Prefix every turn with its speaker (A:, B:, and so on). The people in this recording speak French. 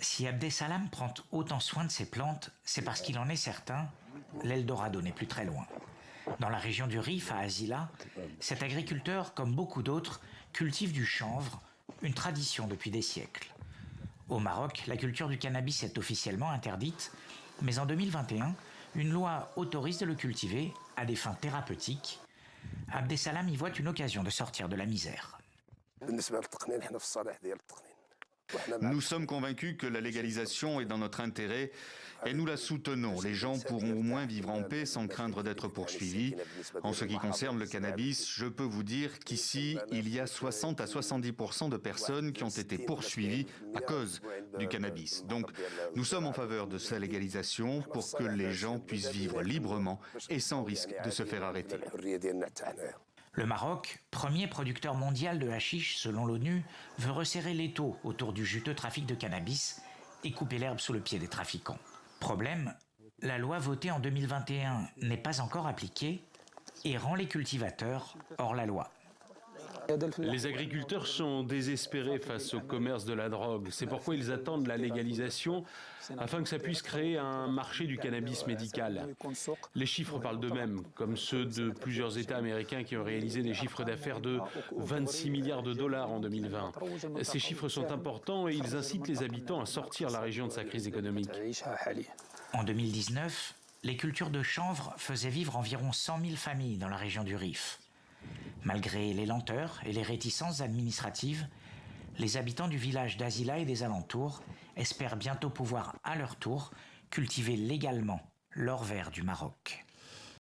A: Si Abdessalam prend autant soin de ses plantes, c'est parce qu'il en est certain, l'Eldorado n'est plus très loin. Dans la région du Rif, à Azila, cet agriculteur, comme beaucoup d'autres, cultive du chanvre, une tradition depuis des siècles. Au Maroc, la culture du cannabis est officiellement interdite, mais en 2021, une loi autorise de le cultiver à des fins thérapeutiques. Abdessalam y voit une occasion de sortir de la misère.
B: Nous sommes convaincus que la légalisation est dans notre intérêt et nous la soutenons. Les gens pourront au moins vivre en paix sans craindre d'être poursuivis. En ce qui concerne le cannabis, je peux vous dire qu'ici, il y a 60 à 70% de personnes qui ont été poursuivies à cause du cannabis. Donc, nous sommes en faveur de sa légalisation pour que les gens puissent vivre librement et sans risque de se faire arrêter.
A: Le Maroc, premier producteur mondial de hashish selon l'ONU, veut resserrer l'étau autour du juteux trafic de cannabis et couper l'herbe sous le pied des trafiquants. Problème, la loi votée en 2021 n'est pas encore appliquée et rend les cultivateurs hors la loi.
C: Les agriculteurs sont désespérés face au commerce de la drogue. C'est pourquoi ils attendent la légalisation afin que ça puisse créer un marché du cannabis médical. Les chiffres parlent d'eux-mêmes, comme ceux de plusieurs États américains qui ont réalisé des chiffres d'affaires de 26 milliards de dollars en 2020. Ces chiffres sont importants et ils incitent les habitants à sortir la région de sa crise économique.
A: En 2019, les cultures de chanvre faisaient vivre environ 100 000 familles dans la région du Rif. Malgré les lenteurs et les réticences administratives, les habitants du village d'Azila et des alentours espèrent bientôt pouvoir, à leur tour, cultiver légalement l'or vert du Maroc.